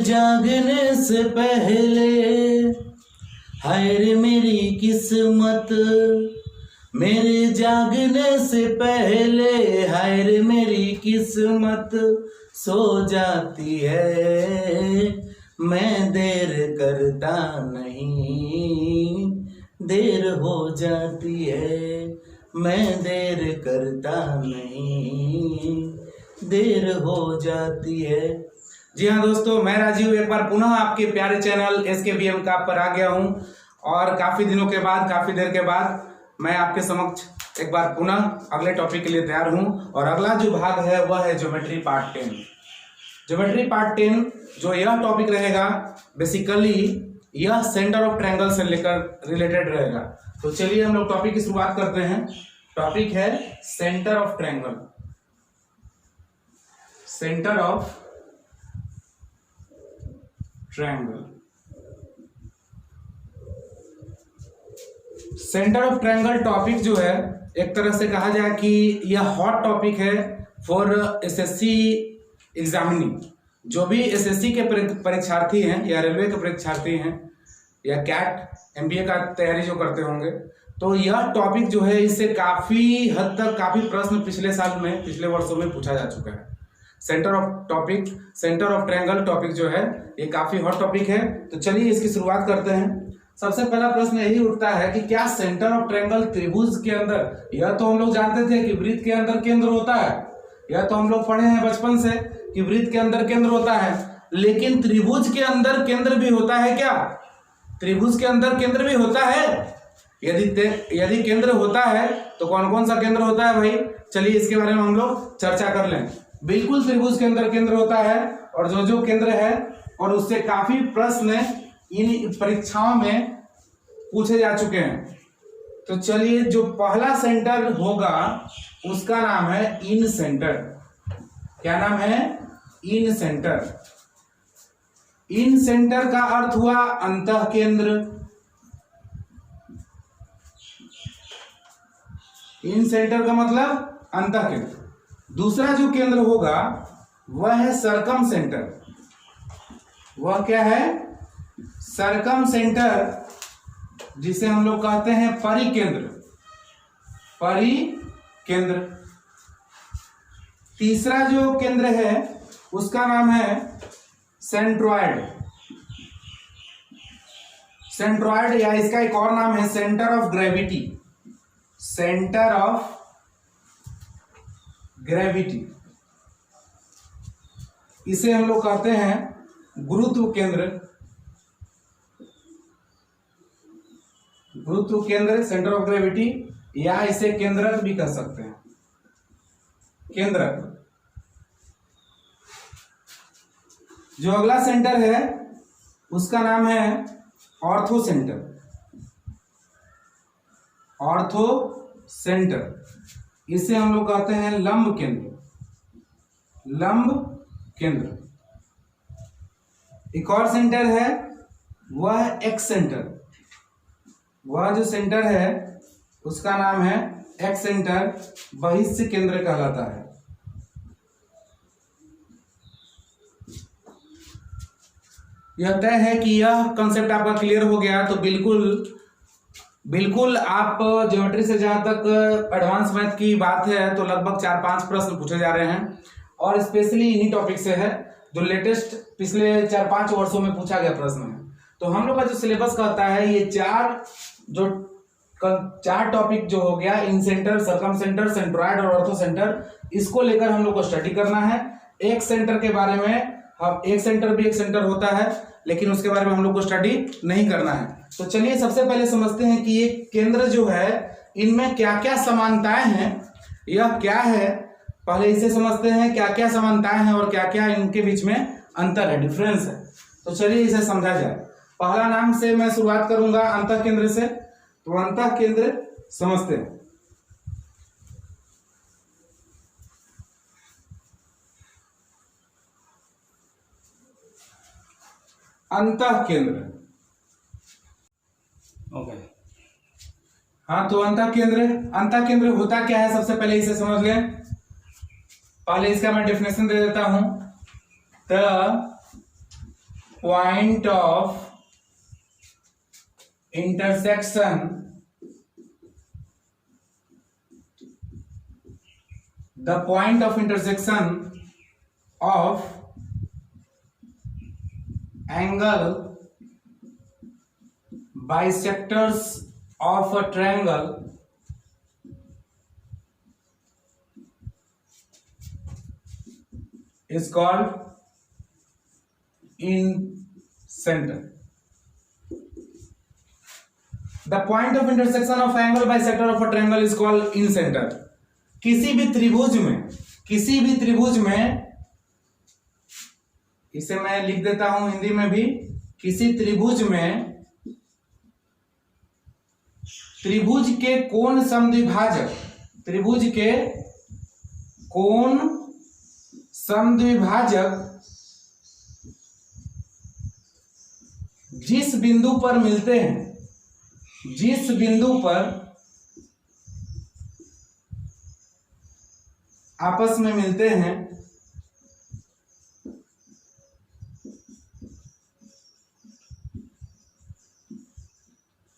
जागने से पहले हाय रे मेरी किस्मत, मेरे जागने से पहले हाय रे मेरी किस्मत सो जाती है। मैं देर करता नहीं, देर हो जाती है। मैं देर करता नहीं, देर हो जाती है। जी हाँ दोस्तों, मैं राजीव एक बार पुनः आपके प्यारे चैनल SKBM का पर आ गया हूँ और काफी दिनों के बाद, काफी देर के बाद मैं आपके समक्ष एक बार पुनः अगले टॉपिक के लिए तैयार हूँ। और अगला जो भाग है वह है ज्योमेट्री पार्ट 10। ज्योमेट्री पार्ट 10 जो यह टॉपिक रहेगा बेसिकली यह सेंटर ऑफ ट्रायंगल से लेकर रिलेटेड रहेगा। तो चलिए हम लोग टॉपिक की शुरुआत करते हैं। टॉपिक है centre of triangle. Centre of triangle. Centre of triangle topic जो है एक तरह से कहा जाए कि यह हॉट टॉपिक है फॉर SSC एग्जामिनिंग। जो भी SSC के परीक्षार्थी हैं या रेलवे के परीक्षार्थी हैं या कैट MBA का तैयारी जो करते होंगे, तो यह टॉपिक जो है इससे काफी हद तक काफी प्रश्न पिछले साल में, पिछले वर्षों में पूछा जा चुका है। सेंटर ऑफ ट्रायंगल टॉपिक जो है ये काफी हॉट टॉपिक है। तो चलिए इसकी शुरुआत करते हैं। सबसे पहला प्रश्न यही उठता है कि क्या सेंटर ऑफ ट्रायंगल त्रिभुज के अंदर, यह तो हम लोग जानते थे कि वृत्त के अंदर केंद्र होता है, यह तो हम लोग पढ़े हैं बचपन से कि वृत्त के अंदर केंद्र होता है, लेकिन त्रिभुज के अंदर केंद्र भी होता है क्या? त्रिभुज के अंदर केंद्र भी होता है? यदि केंद्र होता है तो कौन कौन सा केंद्र होता है भाई? चलिए इसके बारे में हम लोग चर्चा कर लें। बिल्कुल त्रिभुज के अंदर केंद्र होता है और जो जो केंद्र है और उससे काफी प्रश्न इन परीक्षाओं में पूछे जा चुके हैं। तो चलिए जो पहला सेंटर होगा उसका नाम है इन सेंटर। क्या नाम है? इन सेंटर। इन सेंटर का अर्थ हुआ अंतः केंद्र। इन सेंटर का मतलब अंतः केंद्र। दूसरा जो केंद्र होगा वह है सरकम सेंटर। वह क्या है? सरकम सेंटर, जिसे हम लोग कहते हैं परिकेंद्र। परिकेंद्र। तीसरा जो केंद्र है उसका नाम है सेंट्रॉयड। सेंट्रॉयड या इसका एक और नाम है centre of gravity. Centre of gravity, इसे हम लोग कहते हैं गुरुत्व केंद्र। गुरुत्व केंद्र, सेंटर ऑफ ग्रेविटी, या इसे केंद्रक भी कह सकते हैं। केंद्रक। जो अगला सेंटर है उसका नाम है ऑर्थो सेंटर। ऑर्थो सेंटर, इसे हम लोग कहते हैं लंब केंद्र। लंब केंद्र। एक और सेंटर है वह एक्स सेंटर। वह जो सेंटर है उसका नाम है एक्स सेंटर, बहिष्य केंद्र कहलाता है। यह तय है कि यह कंसेप्ट आपका क्लियर हो गया तो बिल्कुल आप ज्योमेट्री से जहां तक एडवांस मैथ की बात है तो लगभग 4-5 प्रश्न पूछे जा रहे हैं और स्पेशली इन्हीं टॉपिक से है जो लेटेस्ट पिछले 4-5 वर्षों में पूछा गया प्रश्न है। तो हम लोग का जो सिलेबस कहता है ये चार टॉपिक जो हो गया, इन सेंटर, सरकम सेंटर, सेंट्रॉयड और ऑर्थो सेंटर, इसको लेकर हम लोग को स्टडी करना है। एक सेंटर के बारे में, हम एक सेंटर भी एक सेंटर होता है लेकिन उसके बारे में हम लोग को स्टडी नहीं करना है। तो चलिए सबसे पहले समझते हैं कि ये केंद्र जो है इनमें क्या क्या समानताएं हैं, यह क्या है, पहले इसे समझते हैं क्या क्या समानताएं हैं और क्या क्या इनके बीच में अंतर है, डिफरेंस है। तो चलिए इसे समझा जाए। पहला नाम से मैं शुरुआत करूंगा अंतः केंद्र से। तो अंतः केंद्र समझते हैं। अंतः केंद्र, ओके। हाँ, तो अंतः केंद्र होता क्या है सबसे पहले इसे समझ लें। पहले इसका मैं डेफिनेशन दे देता हूं। The point of intersection of angle bisectors of a triangle is called incenter. The point of intersection of angle bisector of a triangle is called incenter. किसी भी त्रिभुज में इसे मैं लिख देता हूं हिंदी में भी, किसी त्रिभुज में त्रिभुज के कोण समद्विभाजक जिस बिंदु पर मिलते हैं, जिस बिंदु पर आपस में मिलते हैं,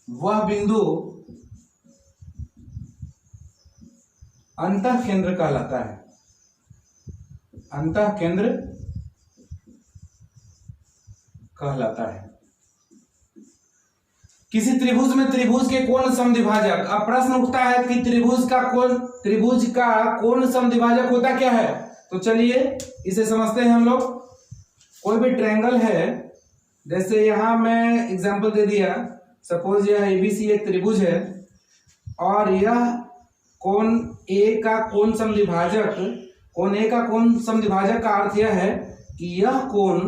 वह बिंदु अंतःकेंद्र कहलाता है। अंतःकेंद्र कहलाता है। किसी त्रिभुज में त्रिभुज के कोण समद्विभाजक, अब प्रश्न उठता है कि त्रिभुज का कोण समद्विभाजक होता क्या है। तो चलिए इसे समझते हैं हम लोग। कोई भी ट्रायंगल है, जैसे यहां मैं एग्जांपल दे दिया, सपोज यह एबीसी एक त्रिभुज है और यह कोण ए का कोण समद्विभाजक, कोण ए का कोण समद्विभाजक का अर्थ यह है कि यह कोण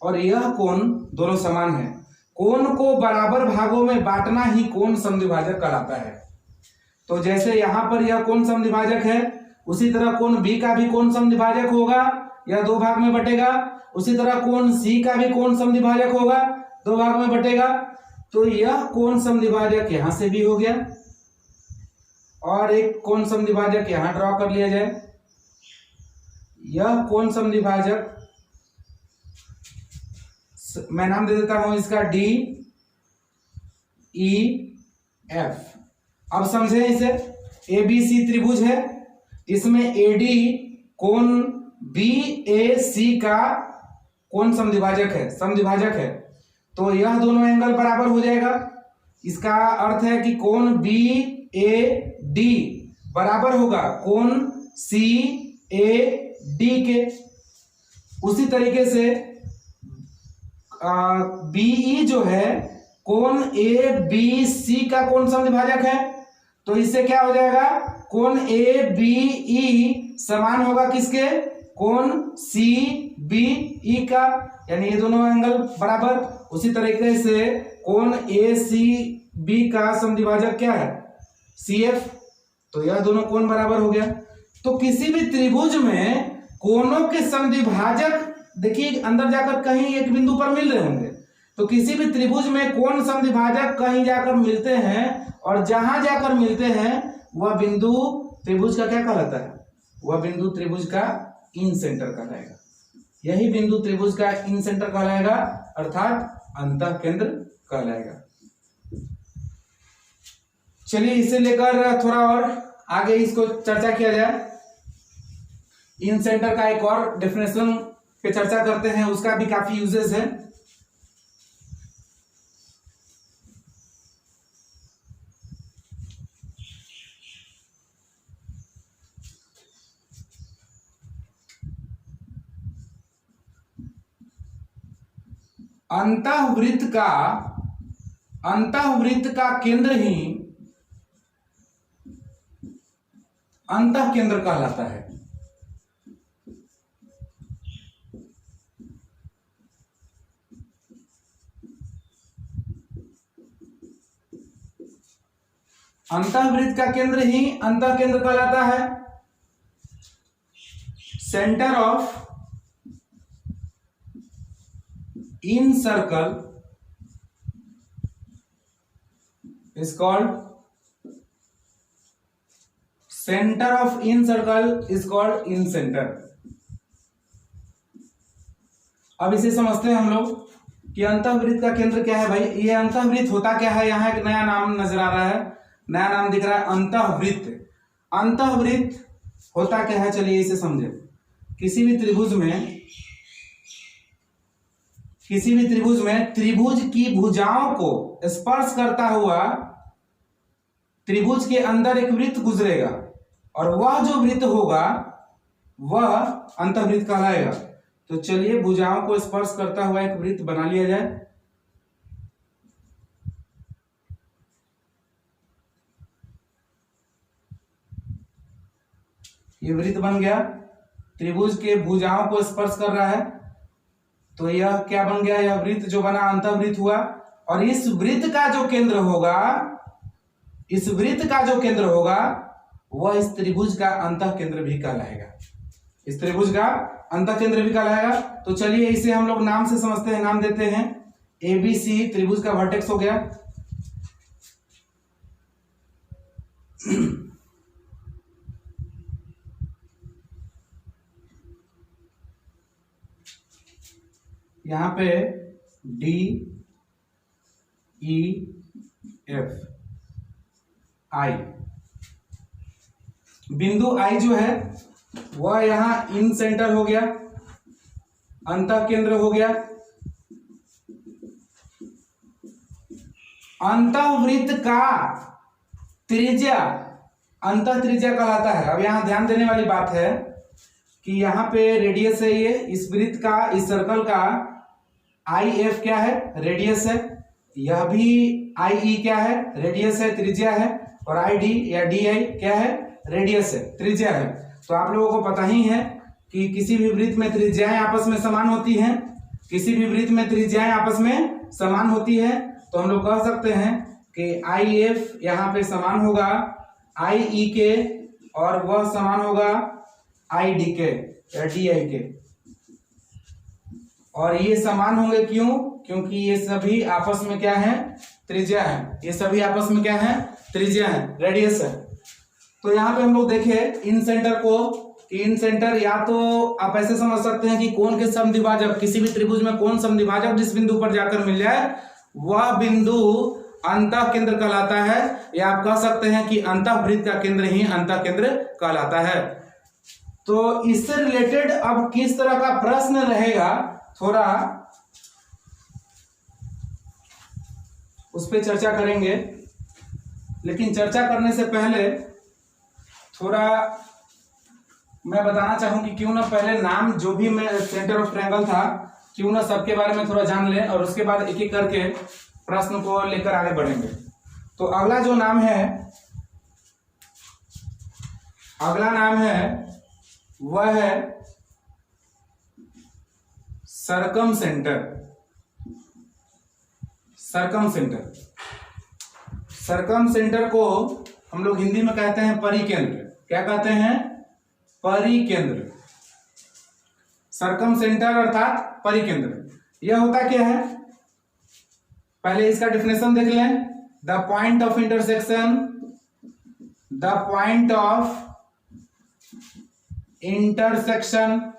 और यह कोण दोनों समान है। कोण को बराबर भागों में बांटना ही कोण समद्विभाजक कहलाता है। तो जैसे यहां पर यह कोण समद्विभाजक है, उसी तरह कोण बी का भी कोण समद्विभाजक होगा, यह दो भाग में बटेगा। उसी तरह कोण सी का भी कोण समद्विभाजक होगा, दो भाग में बटेगा। तो यह कोण समद्विभाजक यहां से भी हो गया और एक कोण समद्विभाजक यहां ड्रॉ कर लिया जाए। यह कोण समद्विभाजक मैं नाम दे देता हूं इसका डी ई एफ। अब समझे इसे, ए बी सी त्रिभुज है, इसमें एडी कोण बी ए सी का कोण समद्विभाजक है। तो यह दोनों एंगल बराबर हो जाएगा। इसका अर्थ है कि कोण बी ए डी बराबर होगा कोण सी ए डी के। उसी तरीके से बीई जो है कोण ए बी सी का कोण समद्विभाजक है। तो इससे क्या हो जाएगा, कोण ए बी ई समान होगा किसके, कोण सी बी ई का, यानी ये दोनों एंगल बराबर। उसी तरीके से कोण ए सी बी का समद्विभाजक क्या है, सी एफ। तो यह दोनों कोण बराबर हो गया। तो किसी भी त्रिभुज में कोणों के समद्विभाजक, देखिए अंदर जाकर कहीं एक बिंदु पर मिल रहे होंगे, तो किसी भी त्रिभुज में कोण समद्विभाजक कहीं जाकर मिलते हैं और जहां जाकर मिलते हैं वह बिंदु त्रिभुज का क्या कहलाता है, वह बिंदु त्रिभुज का इंसेंटर कहलाएगा। यही बिंदु त्रिभुज का इंसेंटर कहलाएगा, अर्थात अंतःकेंद्र कहलाएगा। चलिए इसे लेकर थोड़ा और आगे इसको चर्चा किया जाए। इंसेंटर का एक और डेफिनेशन पे चर्चा करते हैं, उसका भी काफी यूजेस है। अंतःवृत्त का केंद्र ही अंतःकेंद्र कहलाता है। अंतःवृत्त का केंद्र ही अंतःकेंद्र कहलाता है। Centre of in circle is called center of in circle is called in center। अब इसे समझते हैं हम लोग। कि अंतःवृत्त का केंद्र क्या है भाई। ये अंतःवृत्त होता क्या है, यहाँ एक नया नाम नजर आ रहा है, नया नाम दिख रहा है अंतःवृत्त। अंतःवृत्त होता क्या है, चलिए इसे समझे। किसी भी त्रिभुज में त्रिभुज की भुजाओं को स्पर्श करता हुआ त्रिभुज के अंदर एक वृत्त गुजरेगा और वह जो वृत्त होगा वह अंतःवृत्त कहलाएगा। तो चलिए भुजाओं को स्पर्श करता हुआ एक वृत्त बना लिया जाए। ये वृत्त बन गया, त्रिभुज के भुजाओं को स्पर्श कर रहा है, तो यह क्या बन गया, यह वृत्त जो बना अंतःवृत्त हुआ। और इस वृत्त का जो केंद्र होगा वह इस त्रिभुज का अंतः केंद्र भी कहलाएगा, इस त्रिभुज का अंतः केंद्र भी कहलाएगा। तो चलिए इसे हम लोग नाम से समझते हैं, नाम देते हैं ABC, त्रिभुज का वर्टेक्स हो गया। यहां पे DEF I, बिंदु I जो है वह यहां इन सेंटर हो गया, अंतः केंद्र हो गया। अंतःवृत्त का त्रिज्या अंतः त्रिज्या कहलाता है। अब यहां ध्यान देने वाली बात है कि यहाँ पे रेडियस है, ये इस वृत्त का, इस सर्कल का IF क्या है, रेडियस है। यह भी IE क्या है, रेडियस है, त्रिज्या है। और ID या DI क्या है, रेडियस है, त्रिज्या है। तो आप लोगों को पता ही है कि किसी भी वृत्त में त्रिज्याएं आपस में समान होती हैं, किसी भी वृत्त में त्रिज्याएं आपस में समान होती है। तो हम लोग कह सकते हैं कि IF यहाँ पे समान होगा IE के और वह समान होगा ID के या DI के। और ये समान होंगे क्यों, क्योंकि ये सभी आपस में क्या है, त्रिज्या है। ये सभी आपस में क्या है, त्रिज्या है, रेडियस है। तो यहाँ पे हम लोग देखें इन सेंटर को, कि इन सेंटर या तो आप ऐसे समझ सकते हैं कि कोण के समद्विभाजक, किसी भी त्रिभुज में कोण समद्विभाजक जिस बिंदु पर जाकर मिल जाए वह बिंदु अंतः केंद्र कहलाता है, या आप कह सकते हैं कि अंतःवृत्त का केंद्र ही अंतः केंद्र कहलाता है। तो इससे रिलेटेड अब किस तरह का प्रश्न रहेगा, थोड़ा उस पर चर्चा करेंगे। लेकिन चर्चा करने से पहले थोड़ा मैं बताना चाहूं कि क्यों ना पहले नाम जो भी मैं सेंटर ऑफ ट्रायंगल था, क्यों ना सबके बारे में थोड़ा जान लें और उसके बाद एक एक करके प्रश्न को लेकर आगे बढ़ेंगे। तो अगला जो नाम है, अगला नाम है वह है सरकम सेंटर। सरकम सेंटर, सरकम सेंटर को हम लोग हिंदी में कहते हैं परिकेंद्र। क्या कहते हैं, परिकेंद्र। सरकम सेंटर अर्थात परिकेंद्र। यह होता क्या है, पहले इसका डेफिनेशन देख लें। The point of intersection, the point of intersection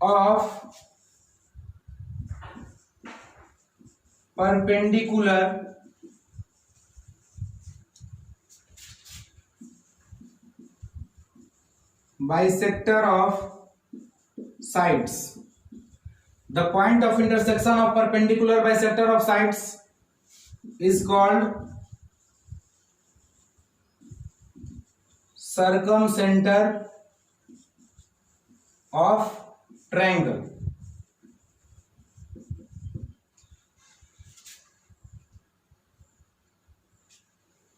of perpendicular bisector of sides. The point of intersection of perpendicular bisector of sides is called circumcenter of triangle.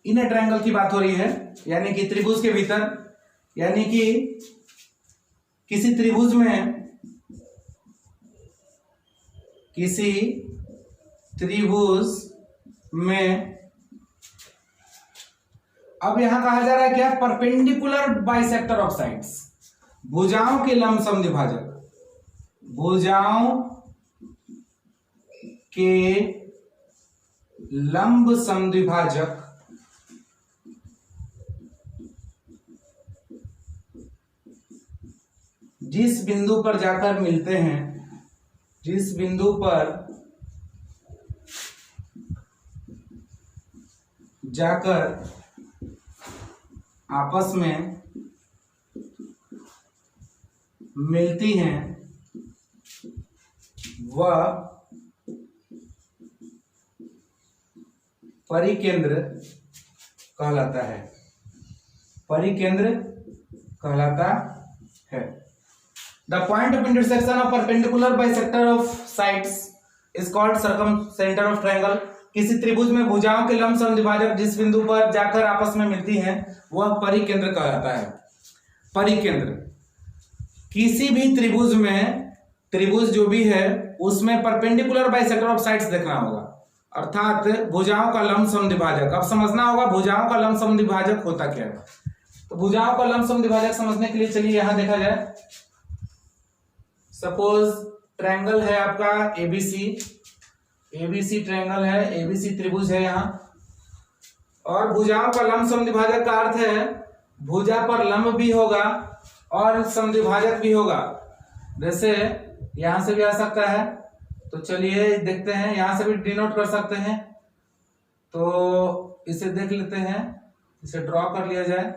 Inner triangle की बात हो रही है, यानी कि त्रिभुज के भीतर, यानी कि किसी त्रिभुज में, किसी त्रिभुज में अब यहां कहा जा रहा है क्या, परपेंडिकुलर बाइसेक्टर ऑफ साइड्स, भुजाओं के लंब समद्विभाजक, भुजाओं के लंब समद्विभाजक जिस बिंदु पर जाकर मिलते हैं, जिस बिंदु पर जाकर आपस में मिलती हैं वह परिकेंद्र कहलाता है, परिकेंद्र कहलाता है। The point of intersection of perpendicular bisector of sides is called circumcentre of triangle. किसी त्रिभुज में भुजाओं के लंब समद्विभाजक जिस बिंदु पर जाकर आपस में मिलती हैं वह परिकेंद्र कहलाता है। परिकेंद्र, किसी भी त्रिभुज में, त्रिभुज जो भी है उसमें परपेंडिकुलर बाइसेक्टर ऑफ साइड्स देखना होगा, अर्थात भुजाओं का लंब समद्विभाजक। अब समझना होगा भुजाओं का लंब समद्विभाजक होता क्या है। तो भुजाओं का लंब समद्विभाजक समझने के लिए चलिए यहां देखा जाए। सपोज ट्रायंगल है आपका एबीसी, एबीसी ट्रायंगल है, एबीसी त्रिभुज है यहाँ, और भुजाओं का लंब समद्विभाजक का अर्थ है भुजा पर लंब भी होगा और समद्विभाजक भी होगा। जैसे यहां से भी आ सकता है, तो चलिए देखते हैं, यहां से भी डिनोट कर सकते हैं। तो इसे देख लेते हैं, इसे ड्रॉ कर लिया जाए।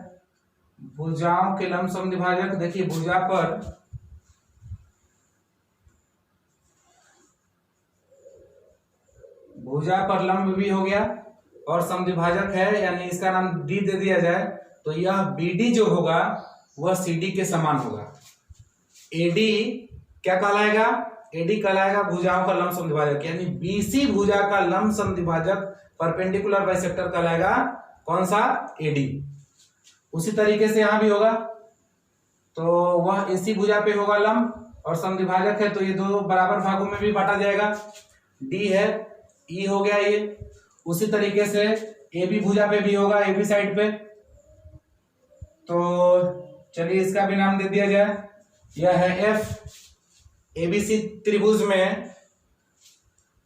भुजाओं के लंब समद्विभाजक, देखिए भुजा पर लंब भी हो गया और समद्विभाजक है, यानी इसका नाम डी दे दिया जाए, तो यह बीडी जो होगा वह सीडी के समान होगा। एडी क्या कहलाएगा? एडी कहलाएगा भुजाओं का लंब समद्विभाजक, यानी बीसी भुजा का लंब समद्विभाजक परपेंडिकुलर बाइसेक्टर कहलाएगा कौन सा? एडी। उसी तरीके से यहां भी होगा, तो वह एसी भुजा पे होगा लंब और समद्विभाजक है, तो ये दो बराबर भागों में भी बांटा जाएगा। डी है, ई हो गया ये। उसी तरीके से ए बी भुजा पे भी होगा, ए बी साइड पे। तो चलिए इसका भी नाम दे दिया जाए, यह है एफ। एबीसी त्रिभुज में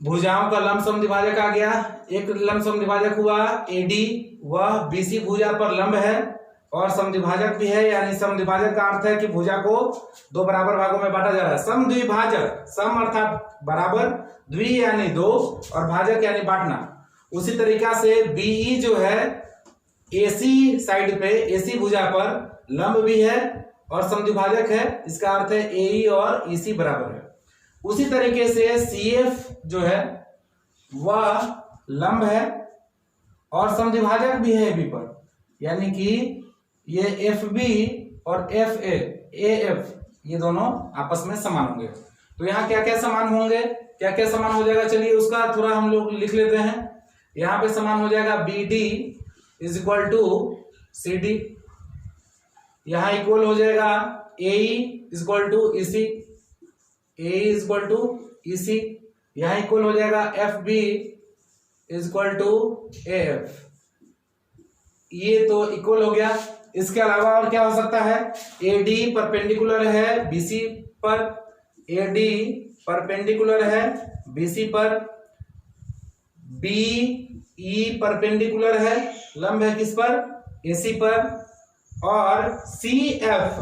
भुजाओं का लंब समद्विभाजक आ गया, एक लंब समद्विभाजक हुआ एडी, वह बीसी भुजा पर लंब है और समद्विभाजक भी है, यानी समद्विभाजक का अर्थ है कि भुजा को दो बराबर भागों में बांटा जा रहा है। समद्विभाजक, सम अर्थात बराबर, द्वि यानी दो, और भाजक यानी बांटना। उसी तरीका से बीई जो है एसी साइड पे, एसी भुजा पर लंब भी है और समद्विभाजक है, इसका अर्थ है एई और ईसी बराबर है। उसी तरीके से सीएफ जो है वह लंब है और समद्विभाजक भी है बी पर, यानी कि ये एफ बी और एफ एफ ये दोनों आपस में समान होंगे। तो यहाँ क्या क्या समान होंगे, क्या क्या समान हो जाएगा, चलिए उसका थोड़ा हम लोग लिख लेते हैं। यहाँ पे समान हो जाएगा B D is equal to C D, यहाँ इक्वल हो जाएगा A is equal to EC, A is equal to EC, यहाँ इक्वल हो जाएगा F B is equal to A F. ये तो इक्वल हो गया। इसके अलावा और क्या हो सकता है? AD परपेंडिकुलर है BC पर, AD परपेंडिकुलर है BC पर, BE परपेंडिकुलर है, लंब है किस पर? AC पर, और CF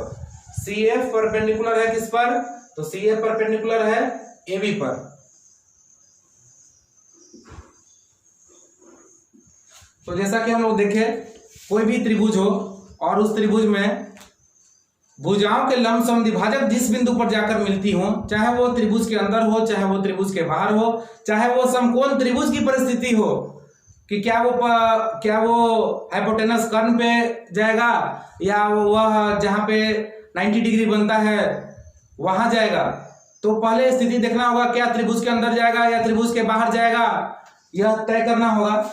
परपेंडिकुलर है किस पर? तो CF परपेंडिकुलर है AB पर। तो जैसा कि हम लोग देखे, कोई भी त्रिभुज हो और उस त्रिभुज में भुजाओं के लंब समद्विभाजक जिस बिंदु पर जाकर मिलती हो, चाहे वो त्रिभुज के अंदर हो, चाहे वो त्रिभुज के बाहर हो, चाहे वो समकोण त्रिभुज की परिस्थिति हो कि क्या वो हाइपोटेनस कर्ण पे जाएगा या वह जहां पे 90 डिग्री बनता है वहां जाएगा, तो पहले स्थिति देखना होगा क्या त्रिभुज के अंदर जाएगा या त्रिभुज के बाहर जाएगा, यह तय करना होगा।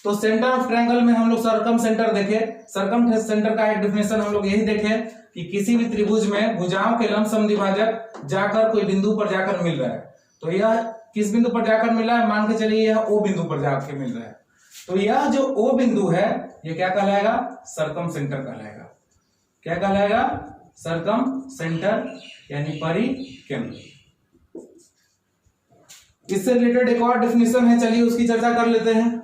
तो सेंटर ऑफ ट्रायंगल में हम लोग सर्कम सेंटर देखे, सर्कम सेंटर का एक डेफिनेशन हम लोग यही देखे कि किसी भी त्रिभुज में भुजाओं के लंब समद्विभाजक जाकर कोई बिंदु पर जाकर मिल रहा है, तो यह किस बिंदु पर जाकर मिल रहा है, मान के चलिए यह ओ बिंदु पर जाकर मिल रहा है, तो यह जो ओ बिंदु है यह क्या कहलाएगा? सर्कम सेंटर कहलाएगा। क्या कहलाएगा? सर्कम सेंटर, यानी परिकेंद्र। इससे रिलेटेड एक और डेफिनेशन है, चलिए उसकी चर्चा कर लेते हैं।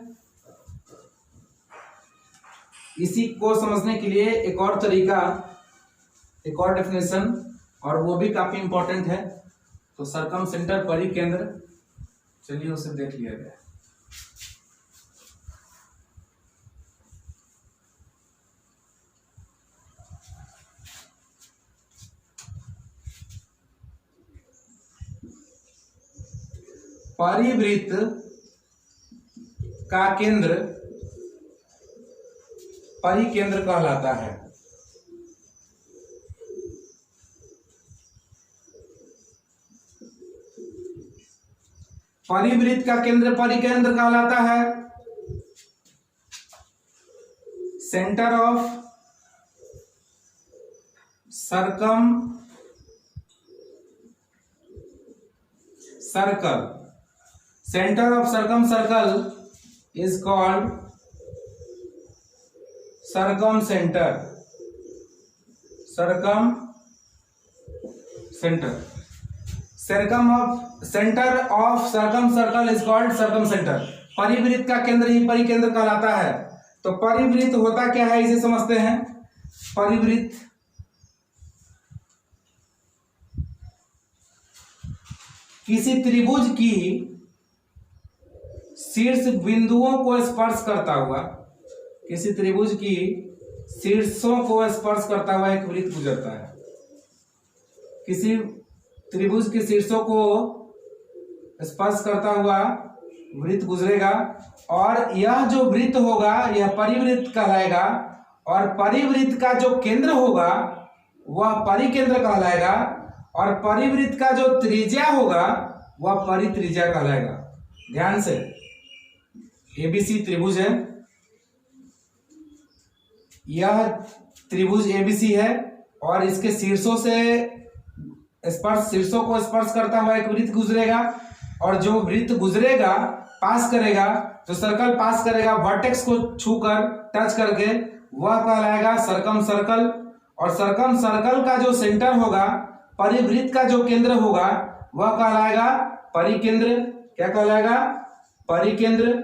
इसी को समझने के लिए एक और तरीका, एक और डेफिनेशन और वो भी काफी इंपॉर्टेंट है। तो सरकम सेंटर परिकेंद्र, चलिए उसे देख लिया गया। परिवृत्त का केंद्र परिकेंद्र कहलाता है। परिवृत्त का केंद्र परिकेंद्र कहलाता है। Centre of circumcircle, centre of circumcircle is called circumcentre, circumcentre, centre of circumcircle is called circumcentre. परिवृत्त का केंद्र ही परिकेंद्र कहलाता है। तो परिवृत्त होता क्या है इसे समझते हैं। परिवृत्त किसी त्रिभुज की शीर्ष बिंदुओं को स्पर्श करता हुआ, किसी त्रिभुज की शीर्षों को स्पर्श करता हुआ एक वृत्त गुजरता है। किसी त्रिभुज के शीर्षों को स्पर्श करता हुआ वृत्त गुजरेगा और यह जो वृत्त होगा यह परिवृत्त कहलाएगा। और परिवृत्त का जो केंद्र होगा वह परिकेंद्र कहलाएगा और परिवृत्त का जो त्रिज्या होगा वह परित्रिज्या कहलाएगा। ध्यान से, एबीसी त्रिभुज है, यह त्रिभुज एबीसी है और इसके शीर्षों से शीर्षों को स्पर्श करता हुआ एक वृत्त गुजरेगा और जो वृत्त गुजरेगा पास करेगा, जो सर्कल पास करेगा वर्टेक्स को छूकर टच करके, वह कहलाएगा सर्कम सर्कल। और सर्कम सर्कल का जो सेंटर होगा, परिवृत्त का जो केंद्र होगा वह कहलाएगा परिकेंद्र। क्या कहलाएगा? परिकेंद्र।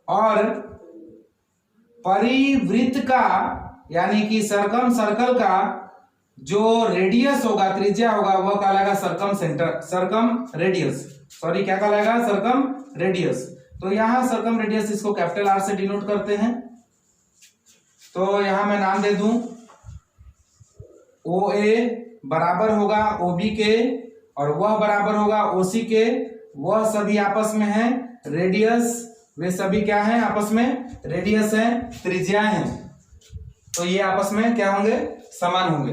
और परिवृत्त का यानी कि सर्कम सर्कल का जो रेडियस होगा, त्रिज्या होगा, वह कहलाएगा circum centre, circum radius. Sorry, क्या कहलाएगा? Circum radius. तो यहां सर्कम रेडियस इसको कैपिटल आर से डिनोट करते हैं। तो यहां मैं नाम दे दूं, ओ ए बराबर होगा ओ बी के और वह बराबर होगा ओ सी के। वह सभी आपस में है रेडियस, वे सभी क्या हैं? आपस में रेडियस है, त्रिज्या है। तो ये आपस में क्या होंगे? समान होंगे।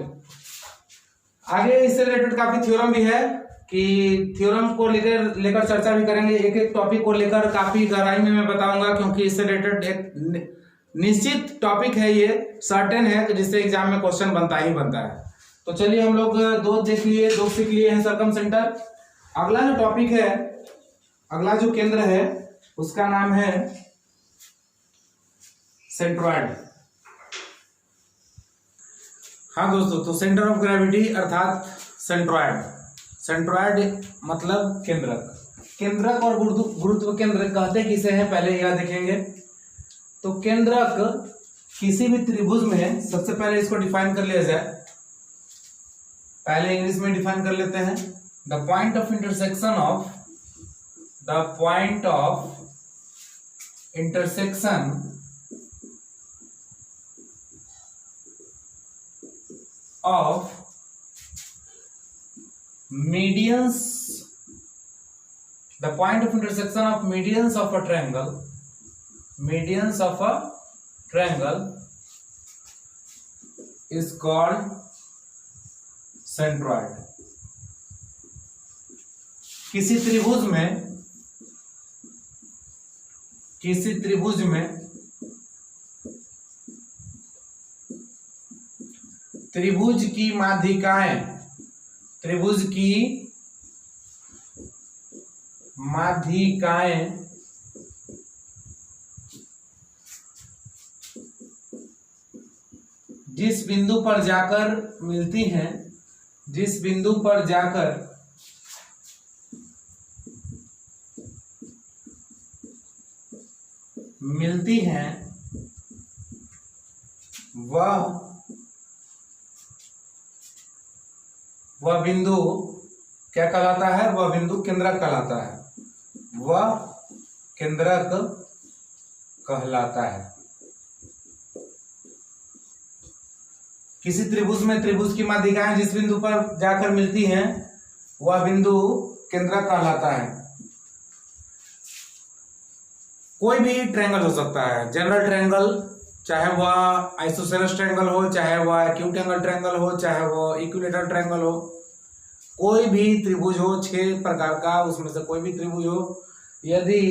आगे इससे रिलेटेड काफी थ्योरम भी है कि थ्योरम को लेकर चर्चा भी करेंगे। एक एक टॉपिक को लेकर काफी गहराई में मैं बताऊंगा, क्योंकि इससे रिलेटेड एक निश्चित टॉपिक है, ये सर्टेन है जिससे एग्जाम में क्वेश्चन बनता ही बनता है। तो चलिए हम लोग दो देख लिए, दो सीख लिए हैं सर्कम सेंटर। अगला जो टॉपिक है, अगला जो केंद्र है उसका नाम है सेंट्रॉइड। हाँ दोस्तों, तो सेंटर ऑफ ग्रेविटी अर्थात सेंट्रॉइड। सेंट्रॉइड मतलब केंद्रक। केंद्रक और गुरुत्व केंद्र कहते किसे हैं पहले यह देखेंगे। तो केंद्रक किसी भी त्रिभुज में, सबसे पहले इसको डिफाइन कर लिया जाए, पहले इंग्लिश में डिफाइन कर लेते हैं। The point of intersection of, the point of intersection of medians, the point of intersection of medians of a triangle, medians of a triangle is called centroid। किसी त्रिभुज में त्रिभुज की माध्यिकाएं, त्रिभुज की माध्यिकाएं जिस बिंदु पर जाकर मिलती हैं, जिस बिंदु पर जाकर मिलती हैं वह बिंदु क्या कहलाता है? वह बिंदु केंद्रक कहलाता है। वह केंद्रक कहलाता है। किसी त्रिभुज में त्रिभुज की माध्यिकाएं जिस बिंदु पर जाकर मिलती हैं वह बिंदु केंद्रक कहलाता है। कोई भी ट्रायंगल हो सकता है, जनरल ट्रायंगल, चाहे वह आइसोसेलेस ट्रायंगल हो, चाहे वह एक्यूट एंगल ट्रायंगल हो, चाहे वह इक्विलेटरल ट्रायंगल हो, कोई भी त्रिभुज हो 6 प्रकार का, उसमें से कोई भी त्रिभुज हो, यदि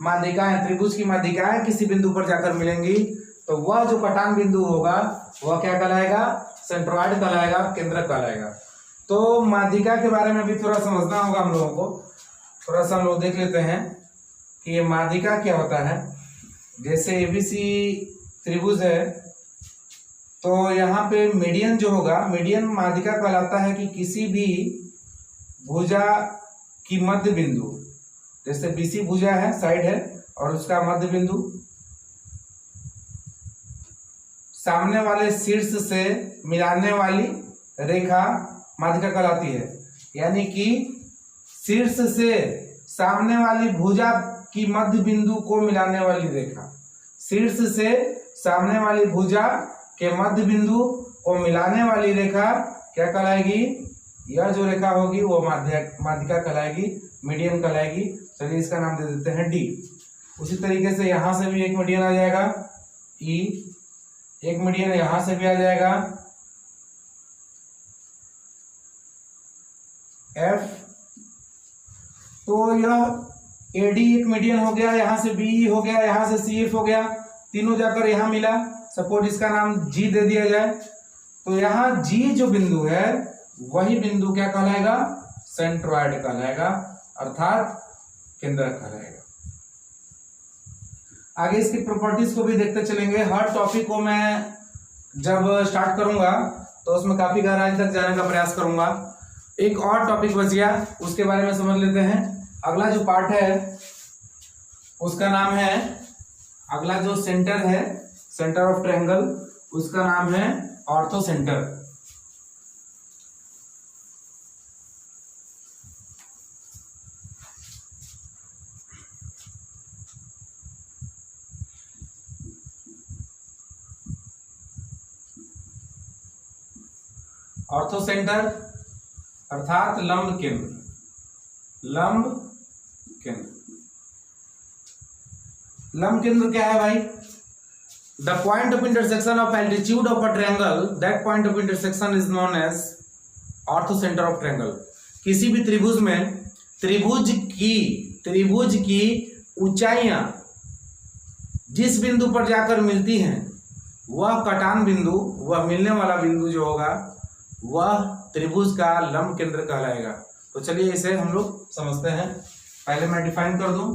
माध्यिकाएं त्रिभुज की माध्यिकाएं किसी बिंदु पर जाकर मिलेंगी तो वह जो कटान बिंदु होगा वह क्या कहलाएगा? सेंट्रॉइड कहलाएगा, केंद्रक कहलाएगा। तो माध्यिका के बारे में भी थोड़ा समझना होगा हम लोगों को। थोड़ा सा हम लोग देख लेते हैं कि ये माध्यिका क्या होता है। जैसे एबीसी त्रिभुज है तो यहाँ पे मीडियन जो होगा, मीडियन माध्यिका कहलाता है कि किसी भी भुजा की मध्य बिंदु, जैसे बीसी भुजा है, साइड है, और उसका मध्य बिंदु सामने वाले शीर्ष से मिलाने वाली रेखा माध्यिका कहलाती है। यानी कि शीर्ष से सामने वाली भुजा की मध्य बिंदु को मिलाने वाली रेखा, शीर्ष से सामने वाली भुजा के मध्य बिंदु को मिलाने वाली रेखा क्या कहलाएगी? यह जो रेखा होगी वो माध्यिका कहलाएगी, मीडियन कहलाएगी। चलिए इसका नाम दे देते हैं डी। उसी तरीके से यहां से भी एक मीडियन आ जाएगा ई, एक मीडियन यहां से भी आ जाएगा एफ। तो यह एडी एक मीडियन हो गया, यहां से बी हो गया, यहां से सी एफ हो गया, तीनों जाकर यहां मिला। सपोज इसका नाम जी दे दिया जाए तो यहां जी जो बिंदु है वही बिंदु क्या कहलाएगा? सेंट्रॉइड कहलाएगा, अर्थात केंद्रक कहलाएगा। आगे इसकी प्रॉपर्टीज को भी देखते चलेंगे। हर टॉपिक को मैं जब स्टार्ट करूंगा तो उसमें काफी गहराई तक जाने का प्रयास करूंगा। एक और टॉपिक बच गया, उसके बारे में समझ लेते हैं। अगला जो पार्ट है उसका नाम है, अगला जो सेंटर है, सेंटर ऑफ ट्रायंगल, उसका नाम है ऑर्थो सेंटर। ऑर्थो सेंटर अर्थात लंब केंद्र। लंब केंद्र, लंब केंद्र क्या है भाई? The point of intersection of altitude of a triangle, that point of intersection is known as orthocentre of triangle. किसी भी त्रिभुज में त्रिभुज की ऊंचाइयां जिस बिंदु पर जाकर मिलती हैं वह कटान बिंदु, वह मिलने वाला बिंदु जो होगा वह त्रिभुज का लंब केंद्र कहलाएगा। तो चलिए इसे हम लोग समझते हैं। पहले मैं डिफाइन कर दूं,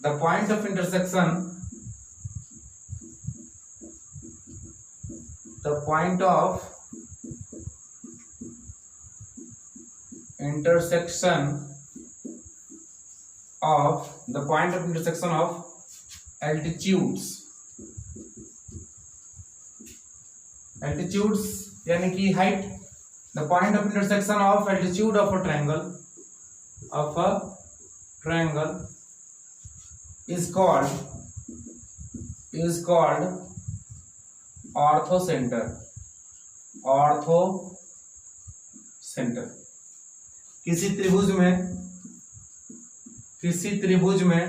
the point of intersection, the point of intersection of altitudes यानी कि height. The point of intersection of altitude of a triangle is called orthocenter. Orthocenter. किसी त्रिभुज में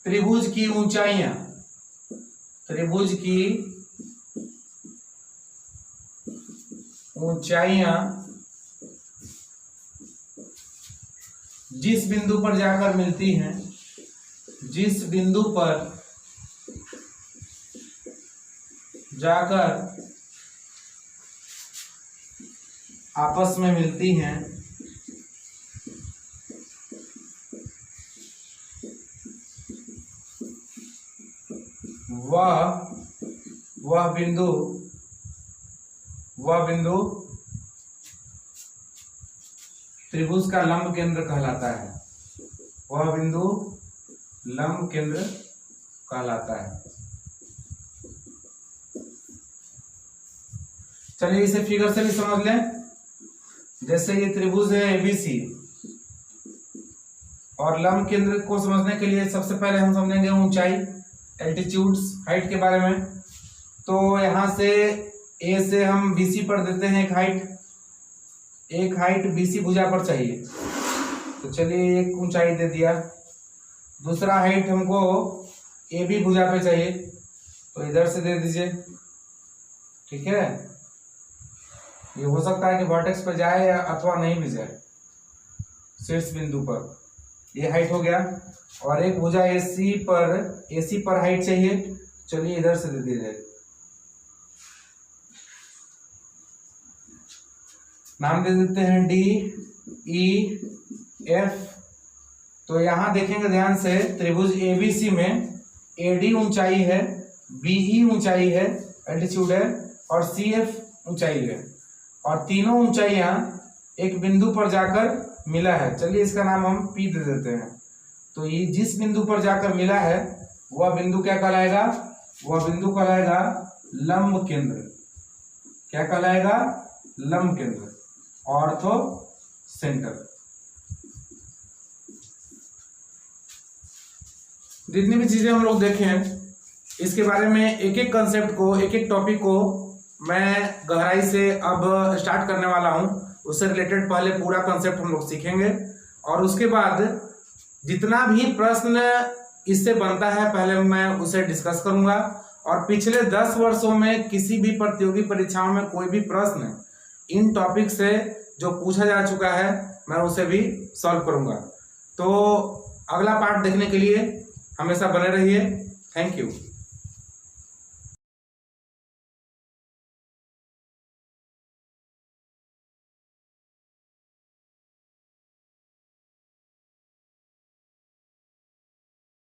त्रिभुज की ऊंचाइयां जिस बिंदु पर जाकर मिलती हैं, जिस बिंदु पर जाकर आपस में मिलती हैं वह बिंदु त्रिभुज का लंब केंद्र कहलाता है। वह बिंदु लंब केंद्र कहलाता है। चलिए इसे फिगर से भी समझ लें। जैसे ये त्रिभुज है एबीसी, और लंब केंद्र को समझने के लिए सबसे पहले हम समझेंगे ऊंचाई, एल्टीट्यूड्स, हाइट के बारे में। तो यहां से ए से हम बीसी पर देते हैं एक हाइट बीसी भुजा पर चाहिए, तो चलिए एक ऊंचाई दे दिया। दूसरा हाइट हमको ए बी भुजा पे चाहिए, तो इधर से दे दीजिए, ठीक है। ये हो सकता है कि वर्टेक्स पर जाए या अथवा नहीं भी जाए, शीर्ष बिंदु पर। ये हाइट हो गया। और एक भुजा एसी पर हाइट चाहिए, चलिए इधर से दे दीजिए, नाम दे देते हैं डी ई एफ। तो यहां देखेंगे ध्यान से, त्रिभुज एबीसी में एडी ऊंचाई है, बीई ऊंचाई है, एल्टीट्यूड है, और सीएफ ऊंचाई है, और तीनों ऊंचाइयां एक बिंदु पर जाकर मिला है। चलिए इसका नाम हम पी दे देते हैं। तो ये जिस बिंदु पर जाकर मिला है वह बिंदु क्या कहलाएगा? वह बिंदु कहलाएगा लंब केंद्र। क्या कहलाएगा? लंब केंद्र, ऑर्थो सेंटर। जितनी भी चीजें हम लोग देखे हैं इसके बारे में एक एक कंसेप्ट को, एक एक टॉपिक को मैं गहराई से अब स्टार्ट करने वाला हूं। उससे रिलेटेड पहले पूरा कंसेप्ट हम लोग सीखेंगे, और उसके बाद जितना भी प्रश्न इससे बनता है पहले मैं उसे डिस्कस करूंगा। और पिछले 10 वर्षों में किसी भी प्रतियोगी परीक्षाओं में कोई भी प्रश्न इन टॉपिक से जो पूछा जा चुका है मैं उसे भी सॉल्व करूंगा। तो अगला पार्ट देखने के लिए हमेशा बने रहिए। Thank you.